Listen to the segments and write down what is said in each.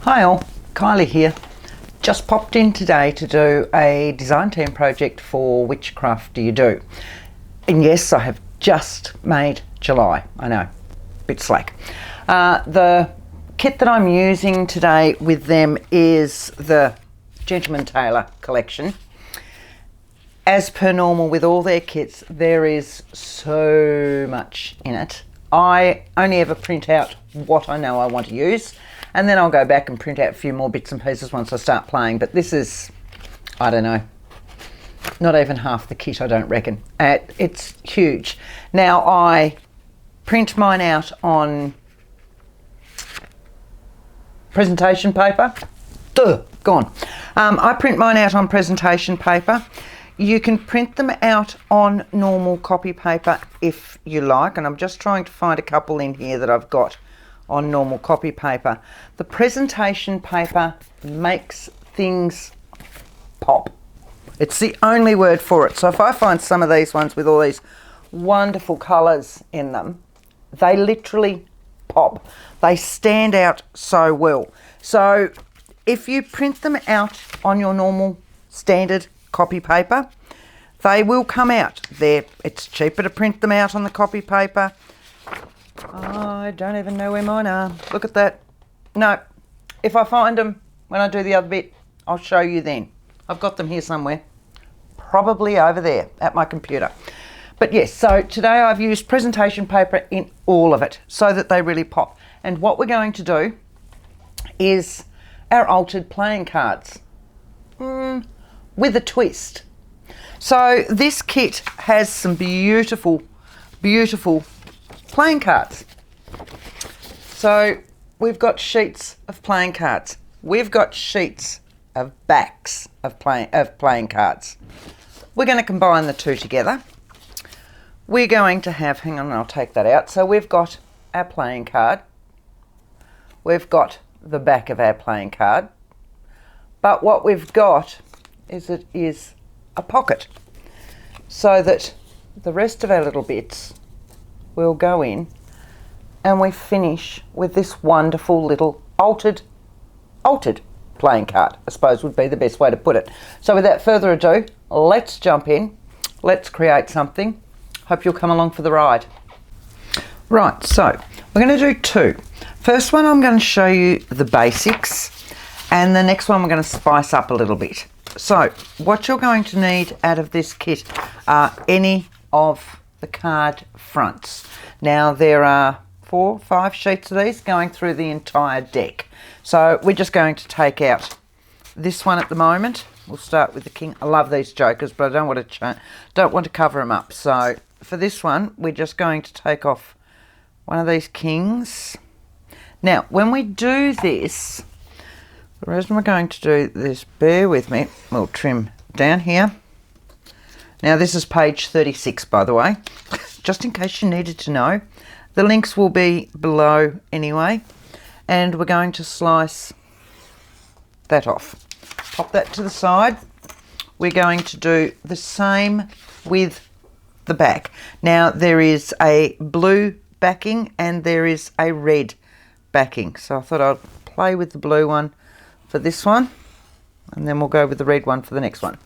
Hi all, Kylie here. Just popped in today to do a design team project for WhichCraft Do. And yes, I have just made July. I know, bit slack. The kit that I'm using today with them is the Gentleman Tailor Collection. As per normal with all their kits, there is so much in it. I only ever print out what I know I want to use, and then I'll go back and print out a few more bits and pieces once I start playing. But this is, I don't know, not even half the kit, I don't reckon. It's huge. Now I print mine out on presentation paper. Gone. I print mine out on presentation paper. You can print them out on normal copy paper if you like, and I'm just trying to find a couple in here that I've got on normal copy paper. The presentation paper makes things pop. It's the only word for it. So if I find some of these ones with all these wonderful colours in them, they literally pop. They stand out so well. So if you print them out on your normal standard copy paper, they will come out. It's cheaper to print them out on the copy paper. I don't even know where mine are. Look at that. No, if I find them when I do the other bit, I'll show you then. I've got them here somewhere, probably over there at my computer. But yes, so today I've used presentation paper in all of it so that they really pop. And what we're going to do is our altered playing cards. With a twist. So this kit has some beautiful, beautiful playing cards. So we've got sheets of playing cards. We've got sheets of backs of playing cards. We're going to combine the two together. We're going to have, hang on, I'll take that out. So we've got our playing card. We've got the back of our playing card. But what we've got is a pocket, so that the rest of our little bits will go in, and we finish with this wonderful little altered playing card, I suppose would be the best way to put it. So without further ado, let's jump in, let's create something. Hope you'll come along for the ride. Right, so we're going to do two. First one, I'm going to show you the basics, and the next one we're going to spice up a little bit. So what you're going to need out of this kit are any of the card fronts. Now there are 4 or 5 sheets of these going through the entire deck. So we're just going to take out this one at the moment. We'll start with the king. I love these jokers, but I don't want to cover them up. So for this one, we're just going to take off one of these kings. Now when we do this, the reason we're going to do this, bear with me, we'll trim down here. Now this is page 36, by the way, just in case you needed to know. The links will be below anyway, and we're going to slice that off. Pop that to the side. We're going to do the same with the back. Now there is a blue backing and there is a red backing, so I thought I'd play with the blue one for this one, and then we'll go with the red one for the next one.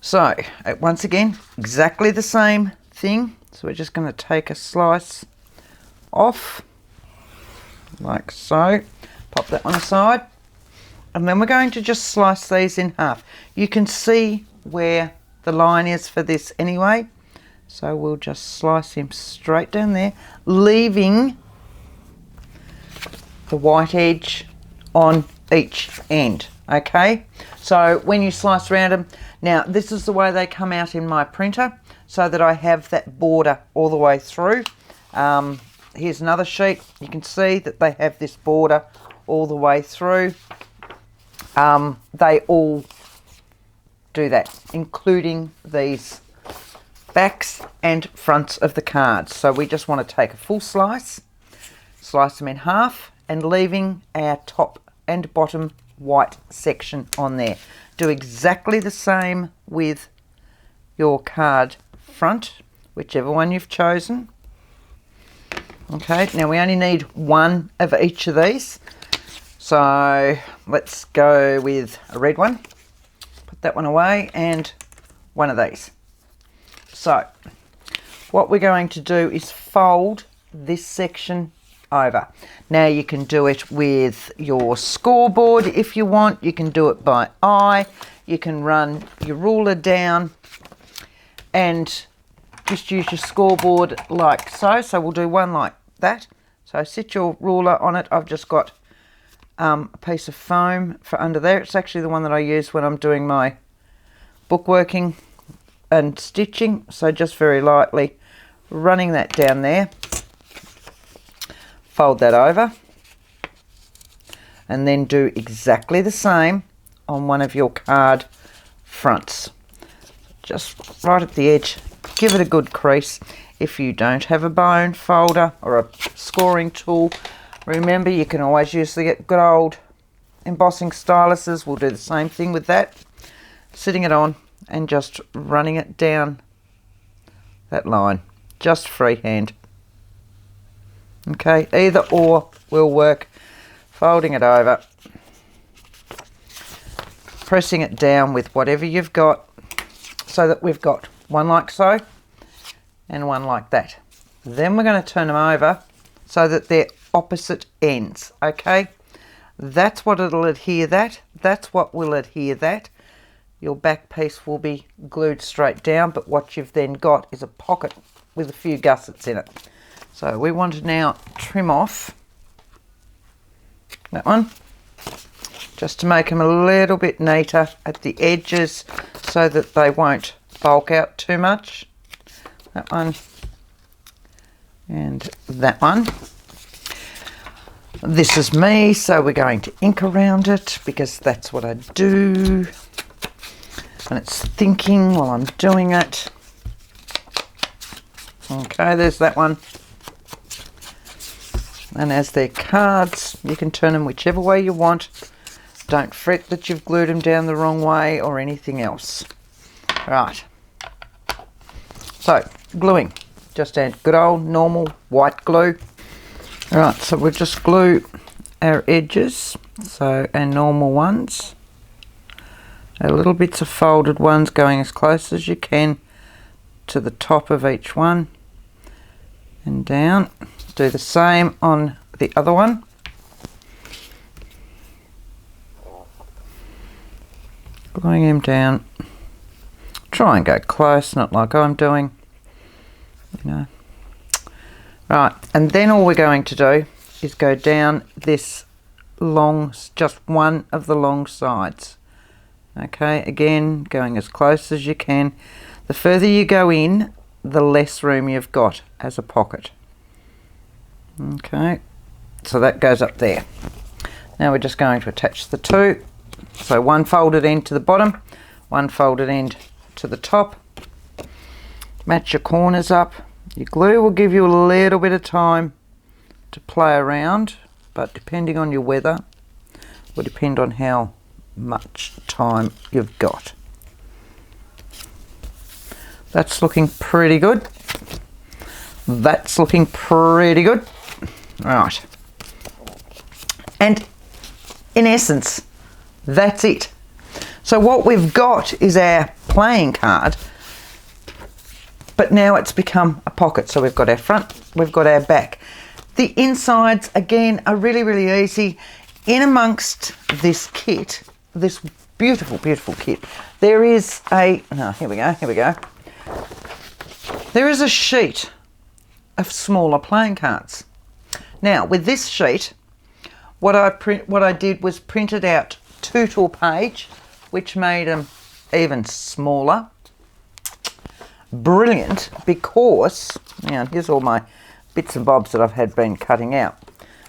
So once again, exactly the same thing. So we're just going to take a slice off like so, pop that on the side, and then we're going to just slice these in half. You can see where the line is for this anyway, so we'll just slice him straight down there, leaving the white edge on each end. Okay, so when you slice around them, now this is the way they come out in my printer, so that I have that border all the way through. Here's another sheet. You can see that they have this border all the way through. They all do that, including these backs and fronts of the cards. So we just want to take a full slice them in half, and leaving our top and bottom white section on there. Do exactly the same with your card front, whichever one you've chosen. Okay, now we only need one of each of these. So let's go with a red one. Put that one away and one of these. So what we're going to do is fold this section over. Now you can do it with your scoreboard if you want. You can do it by eye. You can run your ruler down and just use your scoreboard like so. So we'll do one like that. So sit your ruler on it. I've just got a piece of foam for under there. It's actually the one that I use when I'm doing my bookworking and stitching. So just very lightly running that down there. Fold that over and then do exactly the same on one of your card fronts. Just right at the edge, give it a good crease. If you don't have a bone folder or a scoring tool, remember you can always use the good old embossing styluses. We'll do the same thing with that. Sitting it on and just running it down that line, just freehand. Okay, either or will work. Folding it over, pressing it down with whatever you've got so that we've got one like so and one like that. Then we're going to turn them over so that they're opposite ends. Okay, that's what it'll adhere that. That's what will adhere that. Your back piece will be glued straight down, but what you've then got is a pocket with a few gussets in it. So we want to now trim off that one, just to make them a little bit neater at the edges so that they won't bulk out too much. That one and that one. This is me, so we're going to ink around it because that's what I do. And it's thinking while I'm doing it. Okay, there's that one. And as they're cards, you can turn them whichever way you want. Don't fret that you've glued them down the wrong way or anything else. Right. So, gluing. Just add good old normal white glue. Right, so we'll just glue our edges, so our normal ones. Our little bits of folded ones going as close as you can to the top of each one. And down. Do the same on the other one. Gluing him down. Try and go close, not like I'm doing. You know. Right, and then all we're going to do is go down this long, just one of the long sides. Okay, again, going as close as you can. The further you go in, the less room you've got as a pocket. Okay, so that goes up there. Now we're just going to attach the two. So one folded end to the bottom, one folded end to the top. Match your corners up. Your glue will give you a little bit of time to play around, but depending on your weather, will depend on how much time you've got. That's looking pretty good. That's looking pretty good. Right. And in essence, that's it. So what we've got is our playing card, but now it's become a pocket. So we've got our front, we've got our back. The insides, again, are really, really easy. In amongst this kit, this beautiful, beautiful kit, there is a, here we go. There is a sheet of smaller playing cards. Now, with this sheet, what I did was printed out 2 to a page, which made them even smaller. Brilliant, because, now here's all my bits and bobs that I've been cutting out.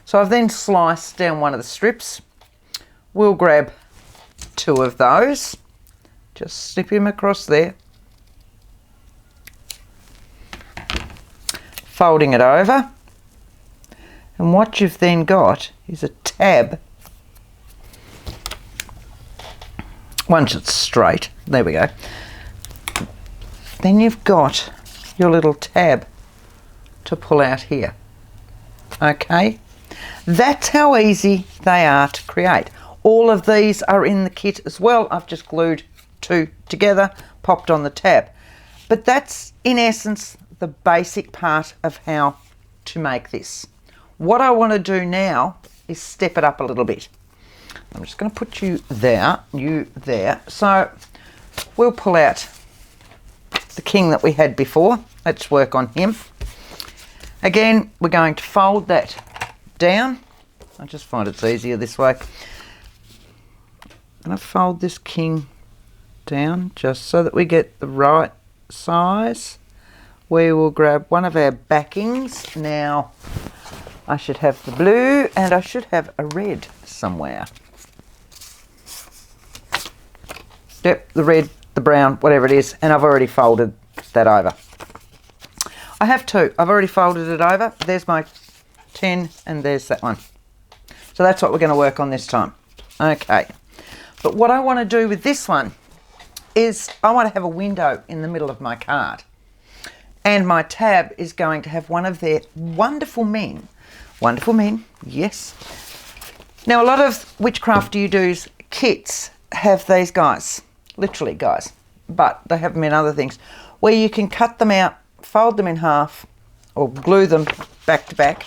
So I've then sliced down one of the strips. We'll grab 2 of those, just snip him across there. Folding it over. And what you've then got is a tab. Once it's straight, there we go. Then you've got your little tab to pull out here. Okay, That's how easy they are to create. All of these are in the kit as well. I've just glued 2 together, popped on the tab. But that's in essence the basic part of how to make this. What I want to do now is step it up a little bit. I'm just going to put you there, you there. So we'll pull out the king that we had before. Let's work on him. Again, we're going to fold that down. I just find it's easier this way. I'm going to fold this king down just so that we get the right size. We will grab one of our backings. Now, I should have the blue and I should have a red somewhere. Yep, the red, the brown, whatever it is, and I've already folded that over. I have 2. I've already folded it over. There's my 10 and there's that one. So that's what we're going to work on this time. Okay. But what I want to do with this one is I want to have a window in the middle of my card. And my tab is going to have one of their wonderful men, yes. Now a lot of WhichCraft Do's kits have these guys, literally guys, but they have them in other things, where you can cut them out, fold them in half, or glue them back to back.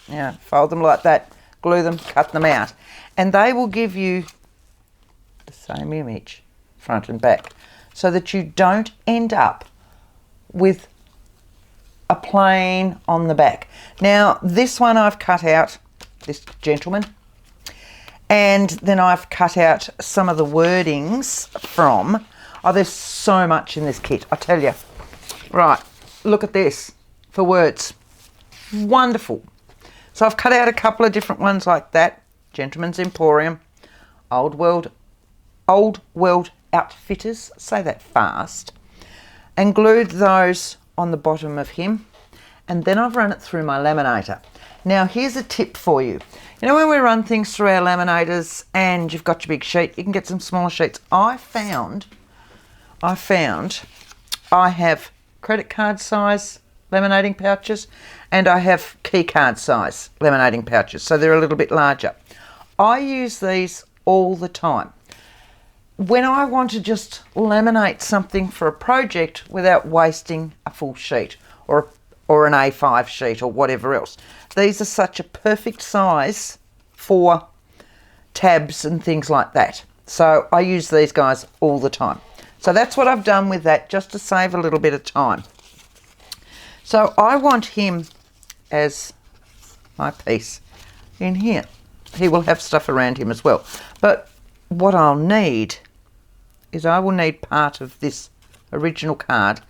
Yeah, fold them like that, glue them, cut them out, and they will give you the same image, front and back, so that you don't end up with a plain on the back. Now this one I've cut out, this gentleman, and then I've cut out some of the wordings from, oh there's so much in this kit, I tell you. Right, look at this, for words, wonderful. So I've cut out a couple of different ones like that, Gentleman's Emporium, Old World Outfitters, say that fast, and glued those on the bottom of him, and then I've run it through my laminator. Now here's a tip for you. You know when we run things through our laminators and you've got your big sheet, you can get some smaller sheets. I found I have credit card size laminating pouches and I have key card size laminating pouches, so they're a little bit larger. I use these all the time when I want to just laminate something for a project without wasting a full sheet or an A5 sheet or whatever else. These are such a perfect size for tabs and things like that. So I use these guys all the time. So that's what I've done with that, just to save a little bit of time. So I want him as my piece in here. He will have stuff around him as well. But what I'll need is I will need part of this original card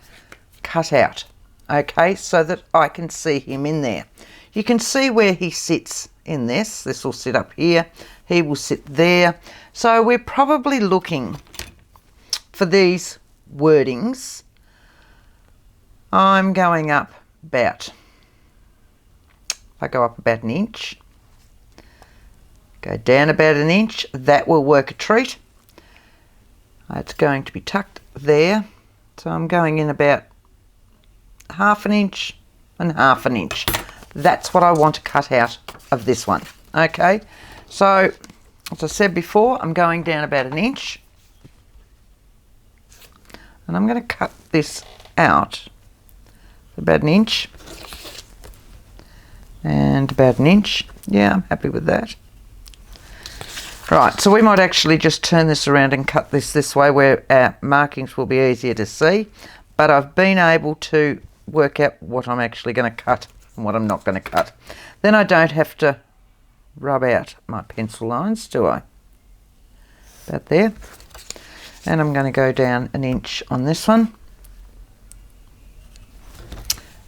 cut out, okay, so that I can see him in there. You can see where he sits in this. This will sit up here, he will sit there. So we're probably looking for these wordings. I'm going up about, I go up about an inch, go down about an inch, that will work a treat. It's going to be tucked there, so I'm going in about half an inch and half an inch. That's what I want to cut out of this one. Okay, so as I said before, I'm going down about an inch and I'm going to cut this out about an inch and about an inch. Yeah, I'm happy with that. Right, so we might actually just turn this around and cut this way where our markings will be easier to see. But I've been able to work out what I'm actually going to cut and what I'm not going to cut. Then I don't have to rub out my pencil lines, do I? About there. And I'm going to go down an inch on this one.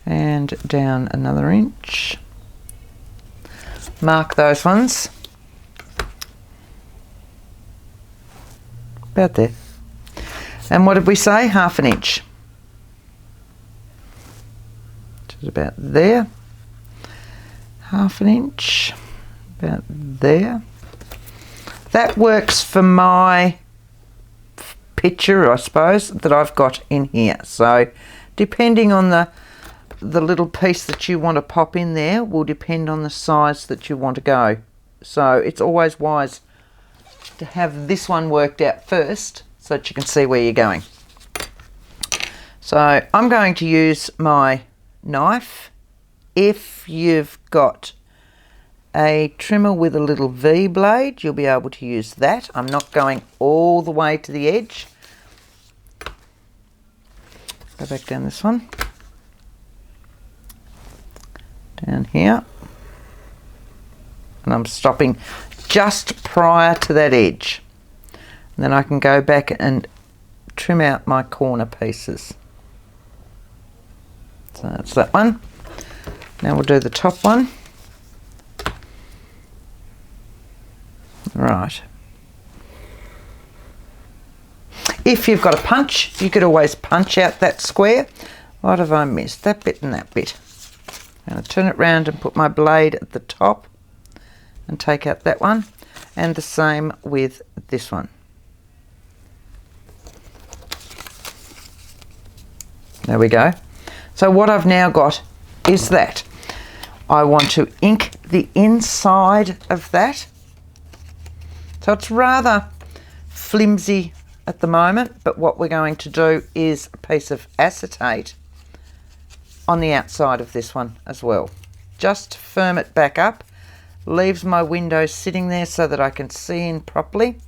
And down another inch. Mark those ones. About there. And what did we say? Half an inch. Which is about there. Half an inch. About there. That works for my picture, I suppose, that I've got in here. So depending on the the little piece that you want to pop in there will depend on the size that you want to go. So it's always wise to have this one worked out first so that you can see where you're going. So I'm going to use my knife. If you've got a trimmer with a little V blade, you'll be able to use that. I'm not going all the way to the edge. Go back down this one. Down here. And I'm stopping just prior to that edge. And then I can go back and trim out my corner pieces. So that's that one. Now we'll do the top one. Right. If you've got a punch, you could always punch out that square. What have I missed? That bit and that bit. I'm going to turn it round and put my blade at the top and take out that one. And the same with this one. There we go. So what I've now got is that. I want to ink the inside of that. So it's rather flimsy at the moment, but what we're going to do is a piece of acetate on the outside of this one as well. Just to firm it back up, leaves my window sitting there so that I can see in properly.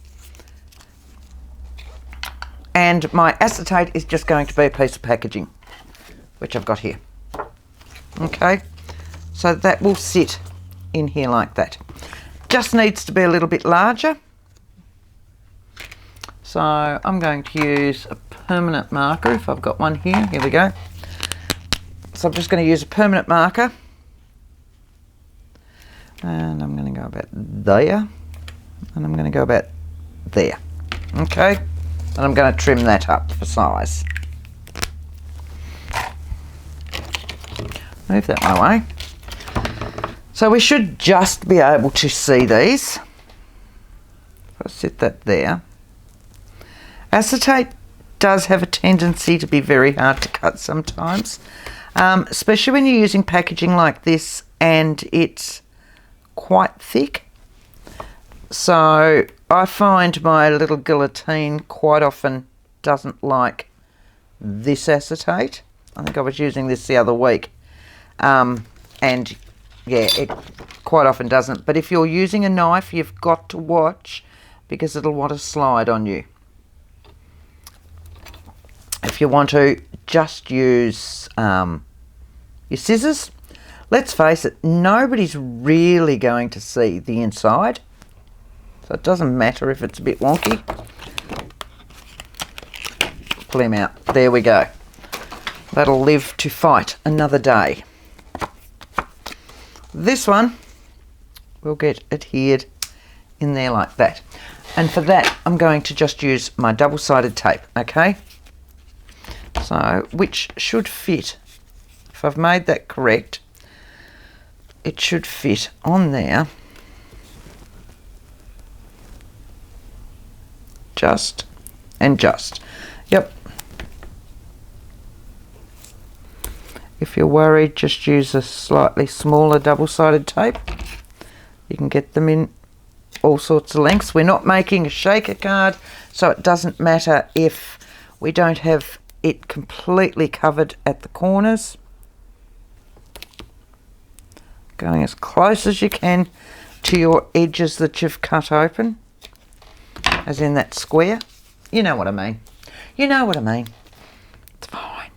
And my acetate is just going to be a piece of packaging, which I've got here. Okay, so that will sit in here like that. Just needs to be a little bit larger. So I'm going to use a permanent marker if I've got one here. Here we go. So I'm just going to use a permanent marker. And I'm going to go about there. And I'm going to go about there. Okay. And I'm going to trim that up for size. Move that my way. So we should just be able to see these. If I sit that there. Acetate does have a tendency to be very hard to cut sometimes, especially when you're using packaging like this and it's quite thick. So I find my little guillotine quite often doesn't like this acetate. I think I was using this the other week. And yeah, it quite often doesn't. But if you're using a knife, you've got to watch because it'll want to slide on you. If you want to just use your scissors, let's face it, nobody's really going to see the inside. So it doesn't matter if it's a bit wonky. Pull him out. There we go. That'll live to fight another day. This one will get adhered in there like that. And for that, I'm going to just use my double-sided tape, okay? So, which should fit, if I've made that correct, it should fit on there. Just and just. Yep. If you're worried, just use a slightly smaller double-sided tape. You can get them in all sorts of lengths. We're not making a shaker card, so it doesn't matter if we don't have it completely covered at the corners. Going as close as you can to your edges that you've cut open, as in that square. You know what I mean. You know what I mean. It's fine.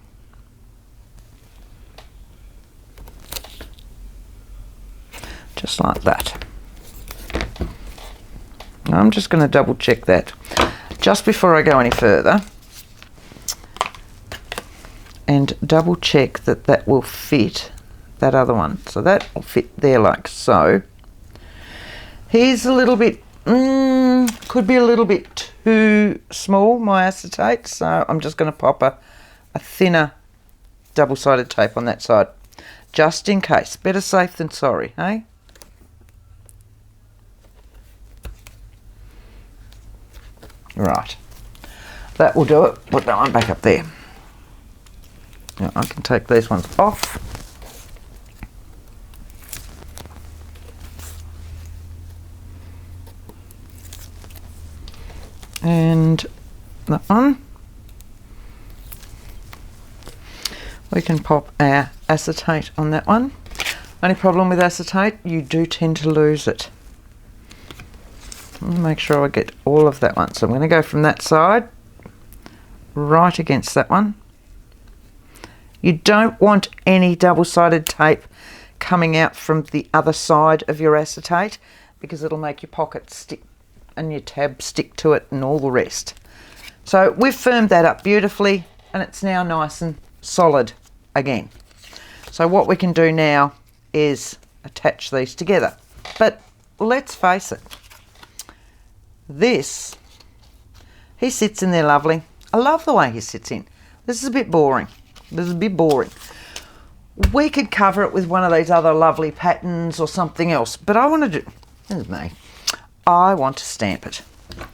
Just like that. Now I'm just going to double check that just before I go any further. And double check that that will fit that other one. So that will fit there like so. Here's a little bit, could be a little bit too small, my acetate. So I'm just going to pop a thinner double-sided tape on that side. Just in case. Better safe than sorry, hey? Right. That will do it. Put that one back up there. Now I can take these ones off. And that one. We can pop our acetate on that one. Only problem with acetate, you do tend to lose it. Make sure I get all of that one. So I'm going to go from that side right against that one. You don't want any double-sided tape coming out from the other side of your acetate, because it'll make your pocket stick and your tab stick to it and all the rest. So we've firmed that up beautifully, and it's now nice and solid again. So what we can do now is attach these together. But let's face it, this, he sits in there lovely. I love the way he sits in. This is a bit boring. This is a bit boring. We could cover it with one of these other lovely patterns or something else, but I want to do, this is me, I want to stamp it.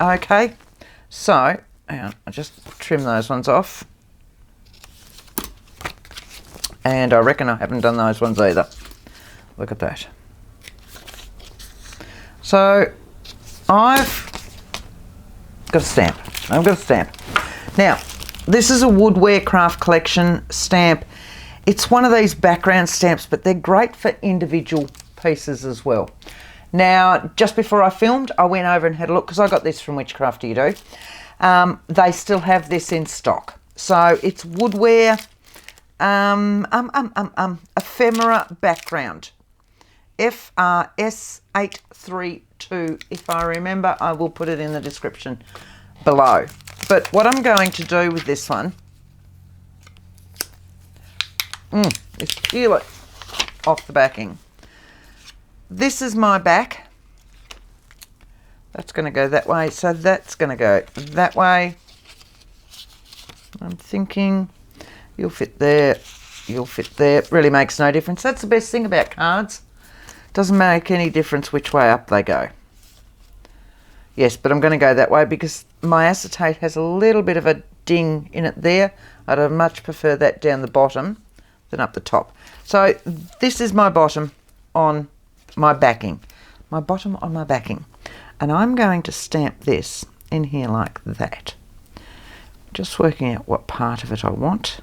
Okay, so hang on, I'll just trim those ones off. And I reckon I haven't done those ones either. Look at that. So I've got a stamp. I've got a stamp. Now, this is a Woodware Craft Collection stamp. It's one of these background stamps, but they're great for individual pieces as well. Now, just before I filmed, I went over and had a look, because I got this from WhichCraft Do. They still have this in stock. So it's Woodware Ephemera Background. FRS832. If I remember, I will put it in the description below. But what I'm going to do with this one is peel it off the backing. This is my back. That's going to go that way, so that's going to go that way. I'm thinking you'll fit there, you'll fit there. Really makes no difference. That's the best thing about cards. Doesn't make any difference which way up they go. Yes, but I'm going to go that way because my acetate has a little bit of a ding in it there. I'd much prefer that down the bottom than up the top. So this is my bottom on my backing. My bottom on my backing. And I'm going to stamp this in here like that. Just working out what part of it I want.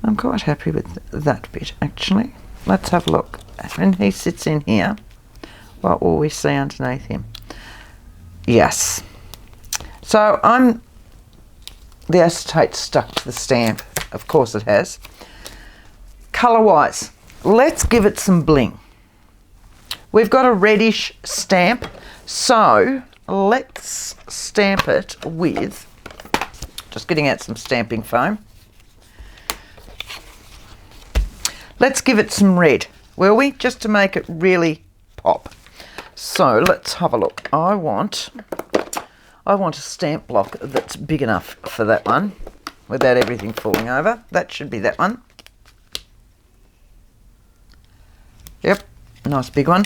I'm quite happy with that bit actually. Let's have a look. When he sits in here, what will we see underneath him? Yes. So the acetate stuck to the stamp. Of course it has. Colour wise, let's give it some bling. We've got a reddish stamp, so let's stamp it with, just getting out some stamping foam. Let's give it some red, will we? Just to make it really pop. So let's have a look. I want a stamp block that's big enough for that one without everything falling over. That should be that one. Yep, nice big one.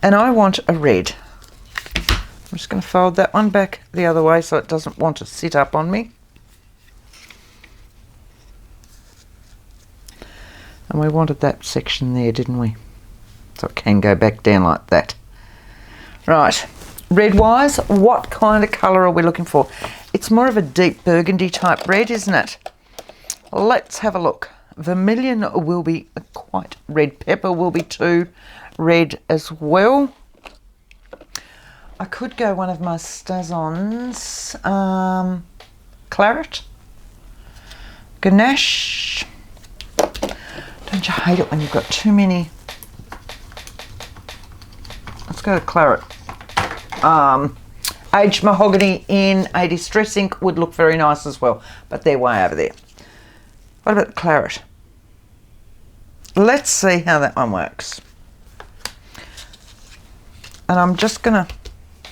And I want a red. I'm just going to fold that one back the other way so it doesn't want to sit up on me. And we wanted that section there, didn't we? So it can go back down like that. Right, red wise, what kind of colour are we looking for? It's more of a deep burgundy type red, isn't it? Let's have a look. Vermilion will be quite red. Pepper will be too red as well. I could go one of my Stazons. Claret. Ganache. Don't you hate it when you've got too many? Let's go to claret. Aged mahogany in a distress ink would look very nice as well, but they're way over there. What about the claret? Let's see how that one works. And I'm just going to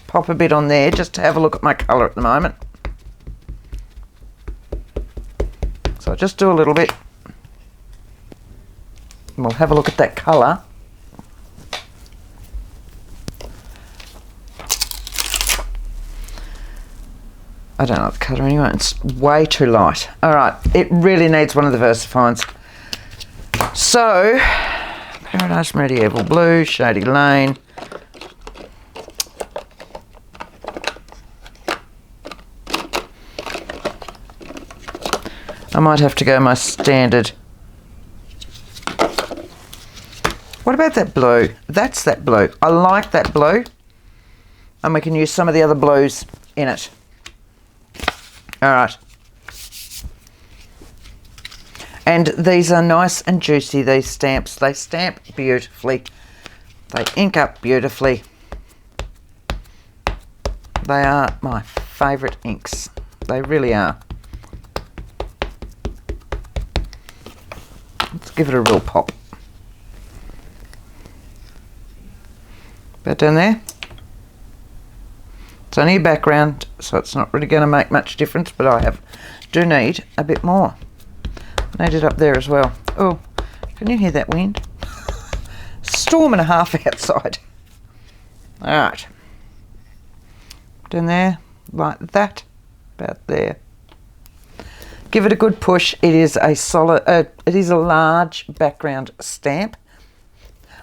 pop a bit on there just to have a look at my colour at the moment. So I'll just do a little bit. And we'll have a look at that colour. I don't like the colour anyway, it's way too light. Alright, it really needs one of the VersaFines. So, Paradise Medieval Blue, Shady Lane. I might have to go my standard. What about that blue? That's that blue. I like that blue. And we can use some of the other blues in it. All right. And these are nice and juicy, these stamps. They stamp beautifully. They ink up beautifully. They are my favourite inks. They really are. Let's give it a real pop. About down there. It's only a background, so it's not really going to make much difference, but I do need a bit more. I need it up there as well. Oh, can you hear that wind? Storm and a half outside. Alright. Down there, like that. About there. Give it a good push. It is a solid, it is a large background stamp.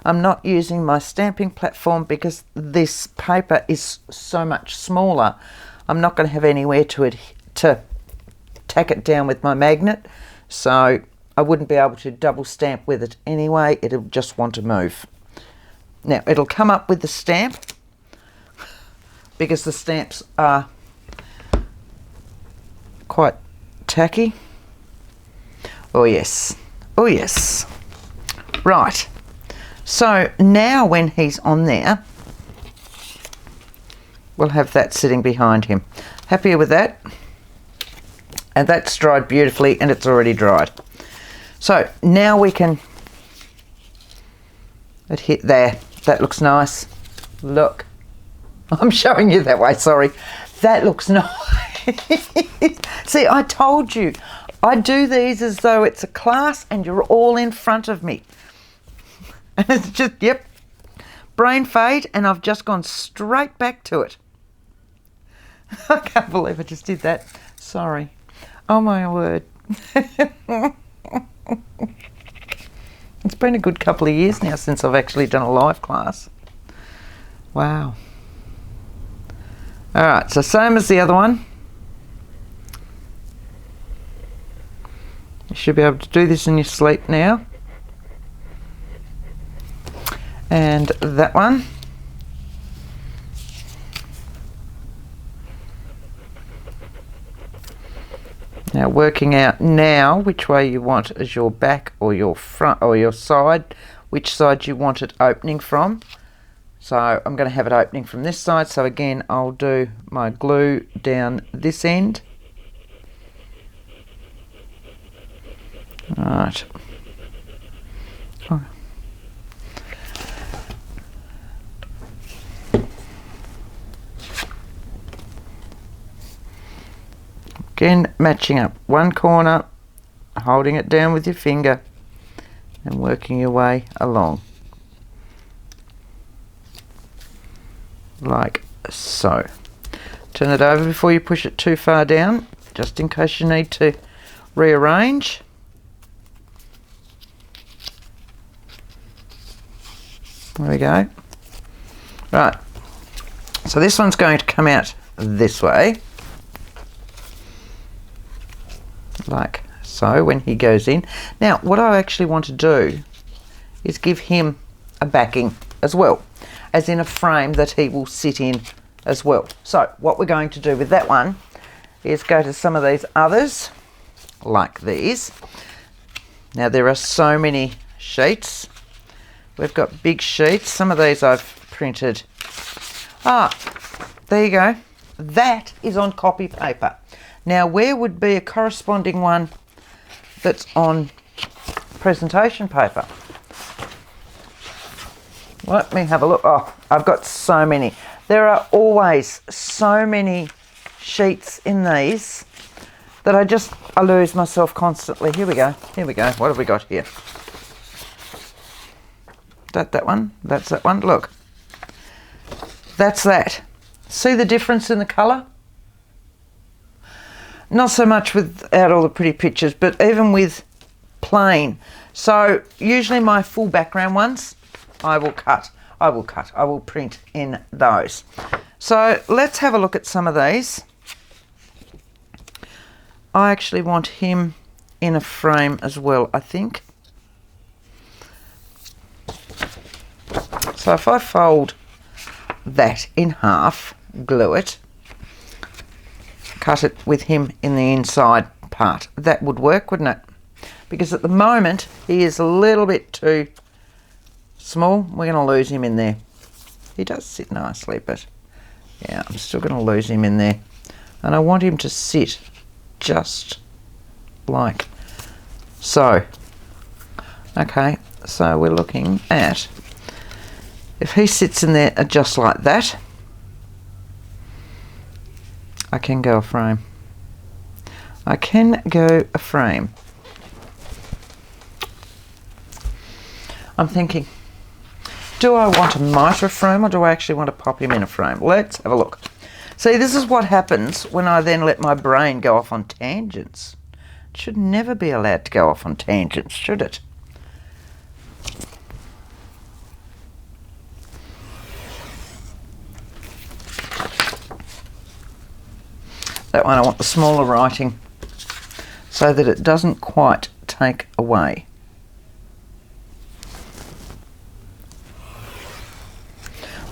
I'm not using my stamping platform because this paper is so much smaller. I'm not going to have anywhere to tack it down with my magnet, so I wouldn't be able to double stamp with it anyway. It'll just want to move. Now it'll come up with the stamp because the stamps are quite tacky. Oh yes, oh yes. Right. So now when he's on there, we'll have that sitting behind him. Happier with that? And that's dried beautifully, and it's already dried. So now we can hit there. That looks nice. Look. I'm showing you that way, sorry. That looks nice. See, I told you. I do these as though it's a class and you're all in front of me. And it's just, yep, brain fade, and I've just gone straight back to it. I can't believe I just did that. Sorry. Oh my word. It's been a good couple of years now since I've actually done a live class. Wow. Alright, so same as the other one. You should be able to do this in your sleep now. And that one. Now working out now which way you want as your back or your front or your side, which side you want it opening from. So I'm going to have it opening from this side, so again I'll do my glue down this end. Right. Oh. Again, matching up one corner, holding it down with your finger and working your way along. Like so. Turn it over before you push it too far down, just in case you need to rearrange. There we go. Right, so this one's going to come out this way. Like so when he goes in. Now what I actually want to do is give him a backing as well, as in a frame that he will sit in as well. So what we're going to do with that one is go to some of these others like these. Now there are so many sheets. We've got big sheets. Some of these I've printed. Ah, there you go. That is on copy paper. Now where would be a corresponding one that's on presentation paper? Let me have a look. Oh, I've got so many. There are always so many sheets in these that I lose myself constantly. Here we go. Here we go. What have we got here? That one. That's that one. Look. That's that. See the difference in the colour? Not so much without all the pretty pictures, but even with plain. So usually my full background ones, I will print in those. So let's have a look at some of these. I actually want him in a frame as well, I think. So if I fold that in half, glue it, cut it with him in the inside part, that would work, wouldn't it? Because at the moment he is a little bit too small. We're going to lose him in there. He does sit nicely, but yeah, I'm still going to lose him in there. And I want him to sit just like so. Okay, so we're looking at, if he sits in there just like that, I can go a frame. I can go a frame. I'm thinking, do I want a mitre frame or do I actually want to pop him in a frame? Let's have a look. See, this is what happens when I then let my brain go off on tangents. It should never be allowed to go off on tangents, should it? That one I want the smaller writing so that it doesn't quite take away.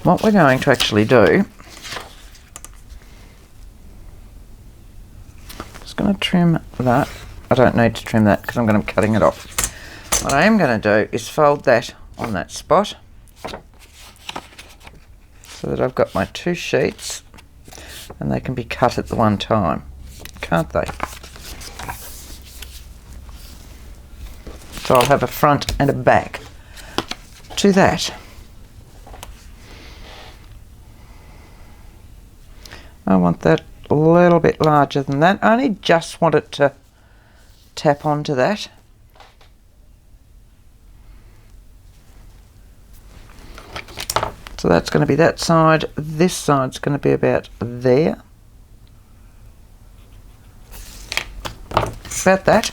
What we're going to actually do, just going to trim that. I don't need to trim that because I'm going to be cutting it off. What I am going to do is fold that on that spot so that I've got my two sheets and they can be cut at the one time, can't they? So I'll have a front and a back to that. I want that a little bit larger than that. I only just want it to tap onto that. So that's going to be that side. This side's going to be about there. About that.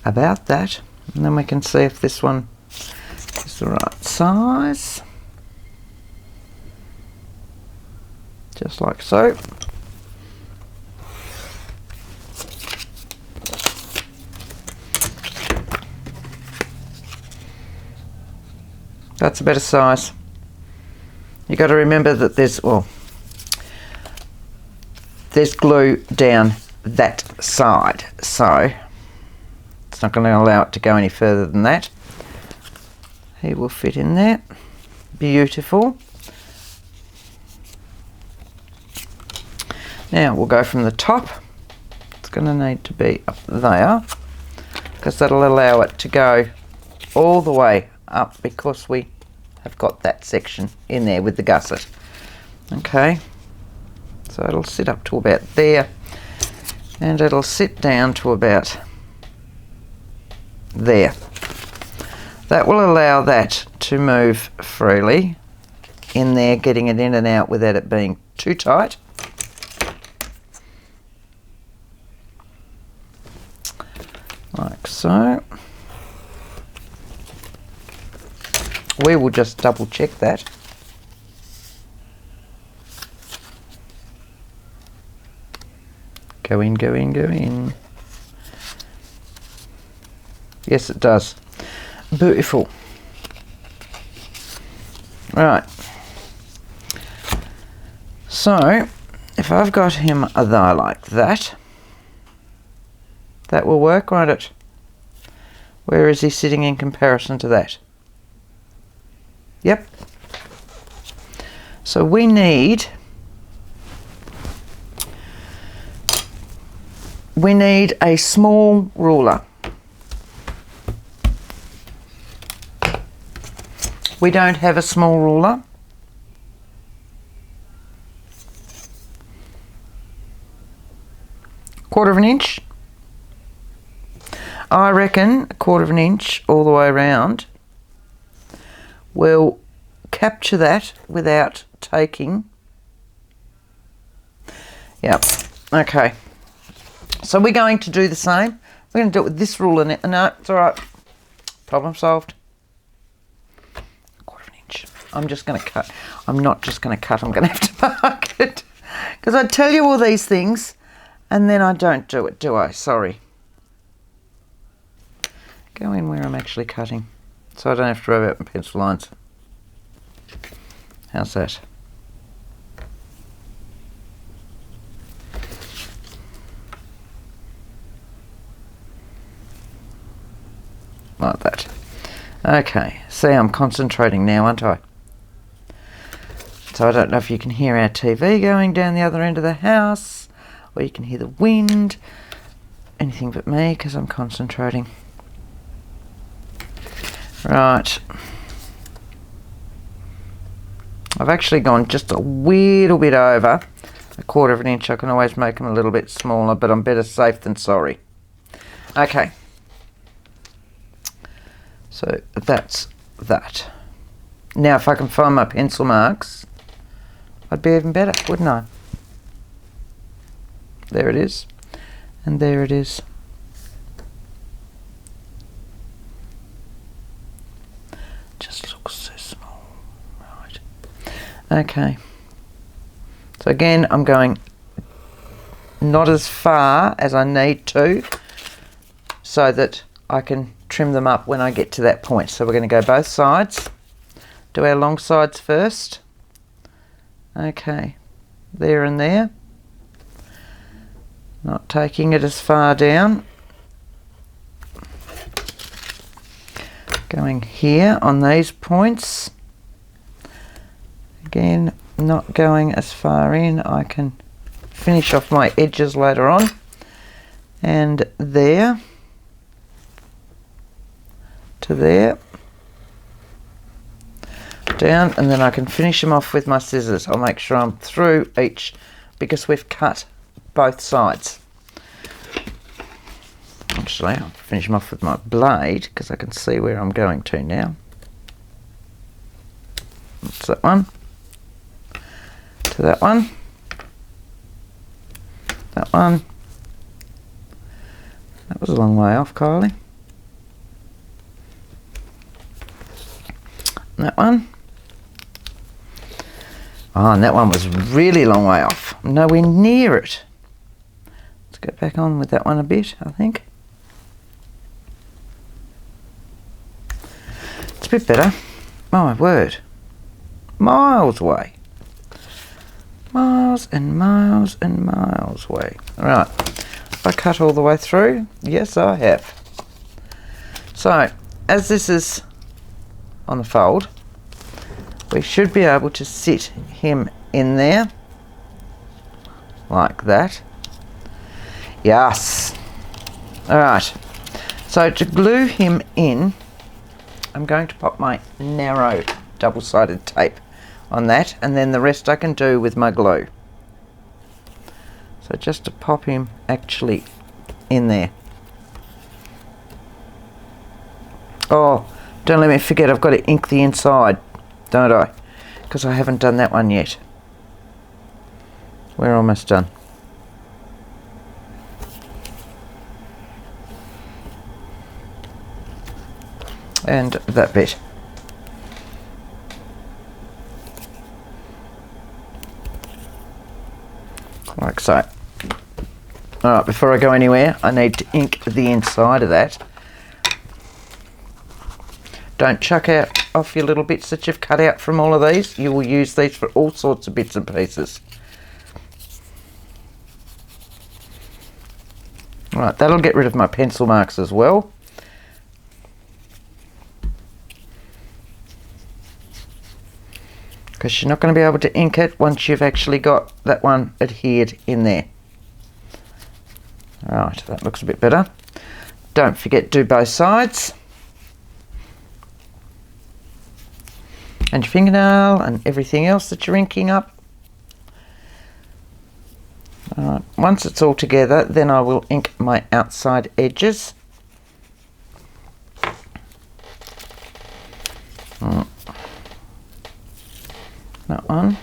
About that. And then we can see if this one is the right size. Just like so. That's a better size. You got to remember that there's glue down that side, so it's not going to allow it to go any further than that. He will fit in there. Beautiful. Now we'll go from the top. It's going to need to be up there because that'll allow it to go all the way up because we have got that section in there with the gusset. Okay, so it'll sit up to about there and it'll sit down to about there. That will allow that to move freely in there, getting it in and out without it being too tight. Like so. We will just double check that. Go in, go in, go in. Yes, it does. Beautiful. Right. So, if I've got him there like that, that will work, won't it? Where is he sitting in comparison to that? Yep. So we need a small ruler. We don't have a small ruler. Quarter of an inch. I reckon a quarter of an inch all the way around will capture that without taking. Yep. Okay. So we're going to do the same. We're going to do it with this ruler. No, it's all right. Problem solved. A quarter of an inch. I'm just going to cut. I'm not just going to cut. I'm going to have to mark it. Because I tell you all these things and then I don't do it, do I? Sorry. go in where I'm actually cutting, so I don't have to rub out my pencil lines. How's that? Like that. Okay, see, I'm concentrating now, aren't I? So I don't know if you can hear our TV going down the other end of the house, or you can hear the wind. Anything but me, because I'm concentrating. Right. I've actually gone just a little bit over a 1/4 of an inch. I can always make them a little bit smaller, but I'm better safe than sorry. Okay. So that's that. Now if I can find my pencil marks, I'd be even better, wouldn't I? There it is. And there it is. Just looks so small. Right. Okay. So again, I'm going not as far as I need to, so that I can trim them up when I get to that point. So we're going to go both sides. Do our long sides first. Okay. There and there. Not taking it as far down. Going here on these points. Again, not going as far in. I can finish off my edges later on. And there. To there. Down, and then I can finish them off with my scissors. I'll make sure I'm through each, because we've cut both sides. Actually, I'll finish them off with my blade because I can see where I'm going to now. That's that one. To that one. That one. That was a long way off, Kylie. That one. Oh, and that one was really long way off. Nowhere near it. Let's go back on with that one a bit, I think. It's a bit better. My word. Miles away. Miles and miles and miles away. Alright. Have I cut all the way through? Yes, I have. So, as this is on the fold, we should be able to sit him in there like that. Yes. Alright, so to glue him in, I'm going to pop my narrow double-sided tape on that, and then the rest I can do with my glue. So just to pop him actually in there. Oh, don't let me forget, I've got to ink the inside, don't I? Because I haven't done that one yet. We're almost done. And that bit. Like so. Alright, before I go anywhere, I need to ink the inside of that. Don't chuck out off your little bits that you've cut out from all of these. You will use these for all sorts of bits and pieces. Right, that'll get rid of my pencil marks as well. Because you're not going to be able to ink it once you've actually got that one adhered in there. Right, that looks a bit better. Don't forget to do both sides. And your fingernail and everything else that you're inking up. Alright, once it's all together, then I will ink my outside edges. That one.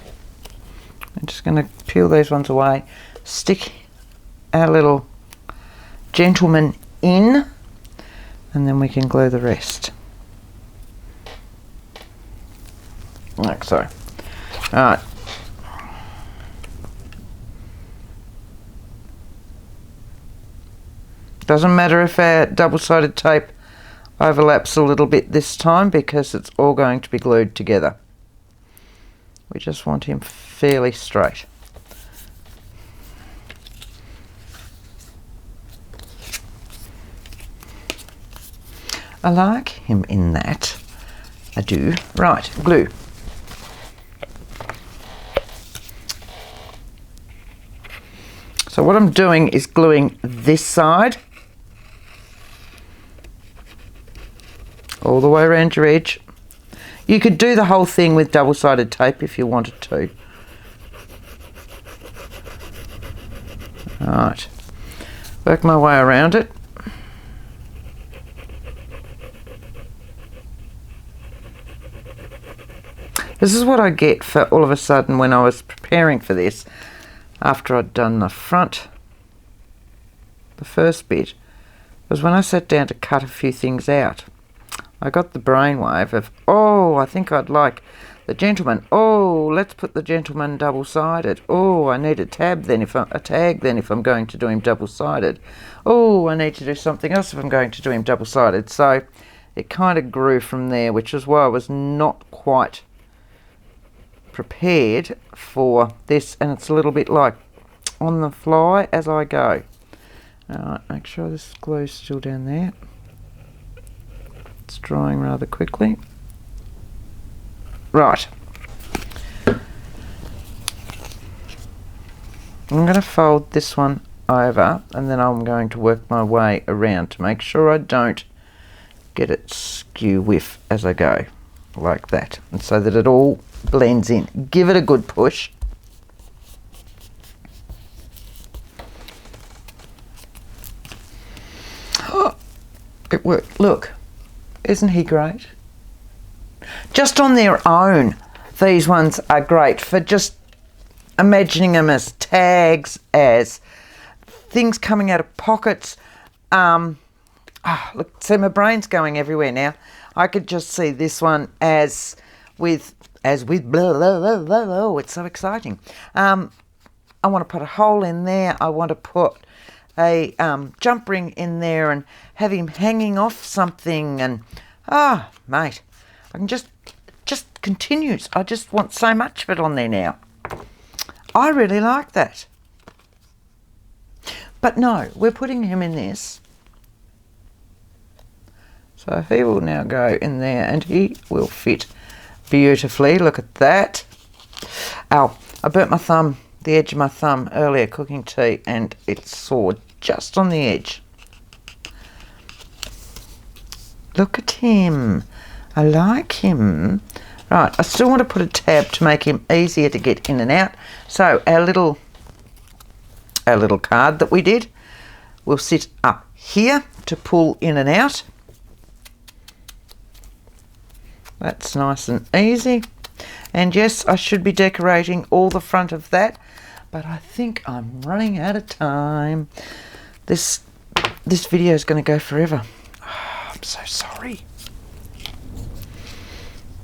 I'm just going to peel these ones away, stick our little gentleman in, and then we can glue the rest. Like so. Alright. Doesn't matter if our double-sided tape overlaps a little bit this time because it's all going to be glued together. We just want him fairly straight. I like him in that. I do. Right, glue. So what I'm doing is gluing this side all the way around your edge. You could do the whole thing with double-sided tape if you wanted to. Alright, work my way around it. This is what I get for all of a sudden when I was preparing for this, after I'd done the front, the first bit, was when I sat down to cut a few things out. I got the brainwave of, oh, I think I'd like the Gentleman. Oh, let's put the Gentleman double-sided. Oh, I need a tag then if I'm going to do him double-sided. Oh, I need to do something else if I'm going to do him double-sided. So it kind of grew from there, which is why I was not quite prepared for this, and it's a little bit like on the fly as I go. Alright, make sure this glue's still down there. It's drying rather quickly. Right. I'm going to fold this one over, and then I'm going to work my way around to make sure I don't get it skew whiff as I go, like that, and so that it all blends in. Give it a good push. Oh, it worked. Look, isn't he great? Just on their own, these ones are great for just imagining them as tags, as things coming out of pockets. Look, see, my brain's going everywhere now. I could just see this one as with blah, blah, blah, blah, blah. It's so exciting. I want to put a hole in there. I want to put a jump ring in there and have him hanging off something. And mate, I can just continues. I just want so much of it on there now. I really like that. But no, we're putting him in this. So he will now go in there and he will fit beautifully. Look at that. Ow, I burnt my thumb, the edge of my thumb earlier cooking tea, and it sore just on the edge. Look at him. I like him. Right, I still want to put a tab to make him easier to get in and out. So our little card that we did will sit up here to pull in and out. That's nice and easy. And yes, I should be decorating all the front of that, but I think I'm running out of time. This video is going to go forever. Oh, I'm so sorry.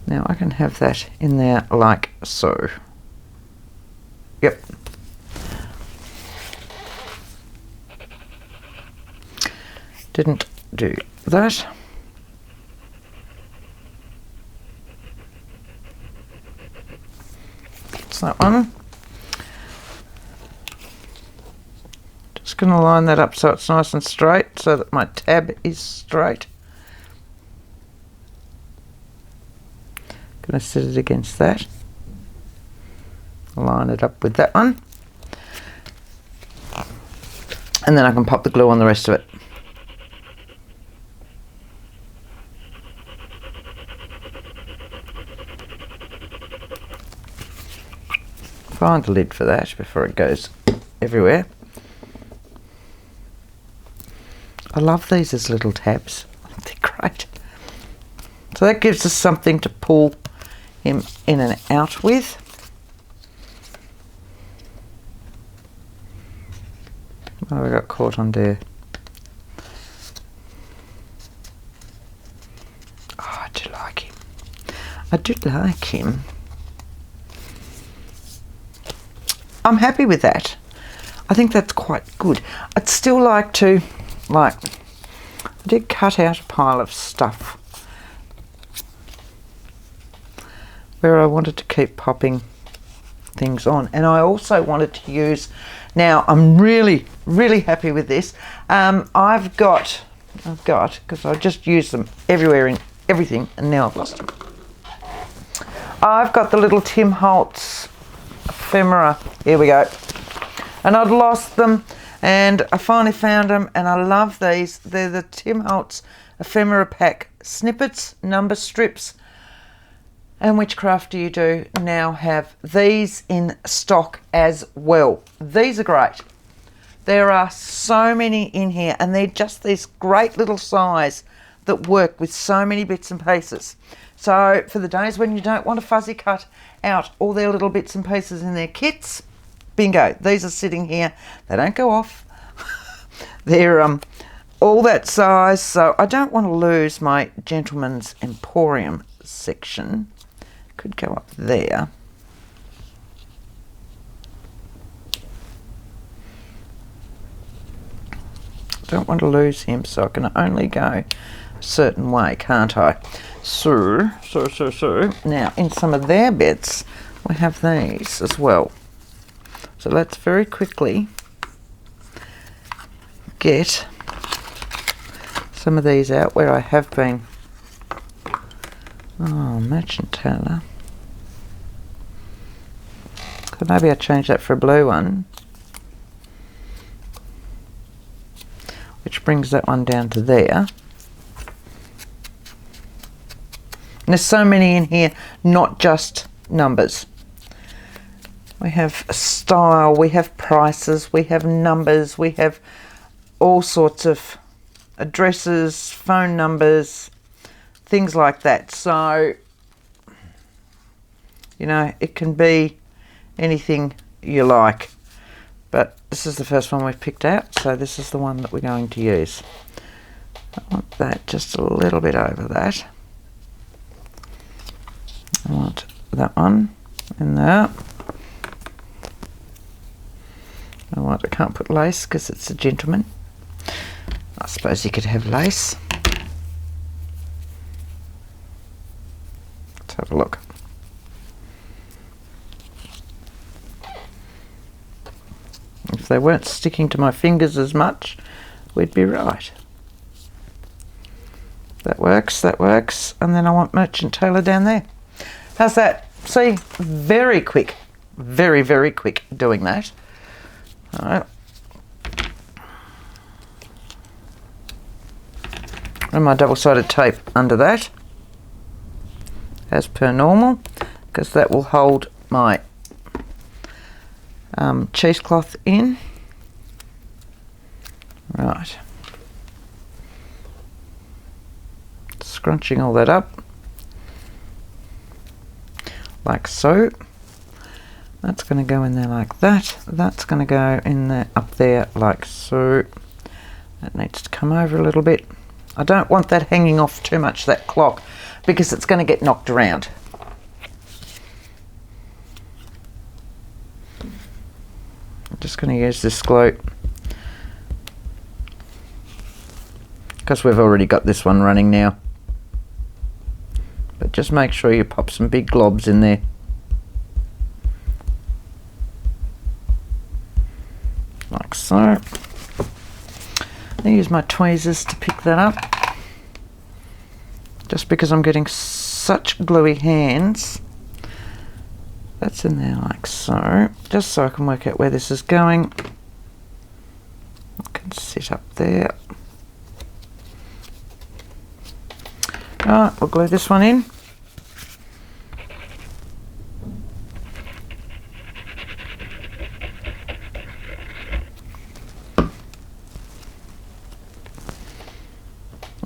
Now I can have that in there like so. Yep. Didn't do that. That's that one. Just going to line that up so it's nice and straight, so that my tab is straight. Going to set it against that. Line it up with that one. And then I can pop the glue on the rest of it. Find the lid for that before it goes everywhere. I love these as little tabs. They're great. So that gives us something to pull him in and out with. Oh, I got caught on there. Oh, I do like him. I do like him. I'm happy with that. I think that's quite good. I'd still like to, I did cut out a pile of stuff where I wanted to keep popping things on, and I also wanted to use, now I'm really happy with this. I've got, because I just use them everywhere in everything, and now I've lost them. I've got the little Tim Holtz ephemera, here we go, and I'd lost them and I finally found them, and I love these. They're the Tim Holtz ephemera pack snippets, number strips, and WhichCraft Do now have these in stock as well. These are great. There are so many in here, and they're just this great little size that work with so many bits and pieces. So for the days when you don't want to fuzzy cut out all their little bits and pieces in their kits, bingo, these are sitting here. They don't go off. They're all that size, so I don't want to lose my Gentleman's Emporium section. Could go up there. Don't want to lose him, so I can only go a certain way, can't I? So. Now, in some of their bits, we have these as well. So let's very quickly get some of these out where I have been. Oh, Merchant Tailor. So maybe I change that for a blue one, which brings that one down to there. And there's so many in here, not just numbers. We have style, we have prices, we have numbers, we have all sorts of addresses, phone numbers, things like that. So, you know, it can be anything you like. But this is the first one we've picked out, so this is the one that we're going to use. I want that just a little bit over that. I want that one in there. I can't put lace because it's a gentleman. I suppose you could have lace. Let's have a look. If they weren't sticking to my fingers as much, we'd be right. That works, that works. And then I want Merchant Tailor down there. How's that? See, very quick, very quick doing that. All right. And my double-sided tape under that, as per normal, because that will hold my cheesecloth in. Right. Scrunching all that up. Like so. That's going to go in there like that. That's going to go in there, up there like so. That needs to come over a little bit. I don't want that hanging off too much, that clock, because it's going to get knocked around. I'm just going to use this glue because we've already got this one running now. But just make sure you pop some big globs in there. Like so. I use my tweezers to pick that up. Just because I'm getting such gluey hands. That's in there like so. Just so I can work out where this is going. I can sit up there. Alright, we'll glue this one in.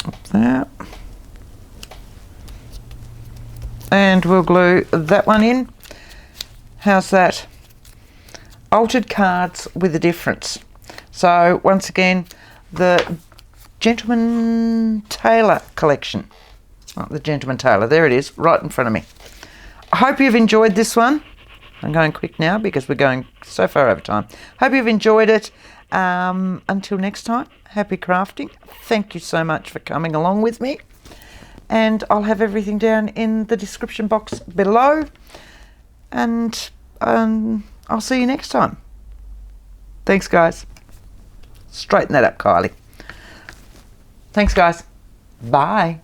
Up there. And we'll glue that one in. How's that? Altered cards with a difference. So once again, the Gentleman Tailor Collection. Oh, the Gentleman Tailor, there it is, right in front of me. I hope you've enjoyed this one. I'm going quick now because we're going so far over time. Hope you've enjoyed it. Until next time, happy crafting. Thank you so much for coming along with me. And I'll have everything down in the description box below. And I'll see you next time. Thanks, guys. Straighten that up, Kylie. Thanks, guys. Bye.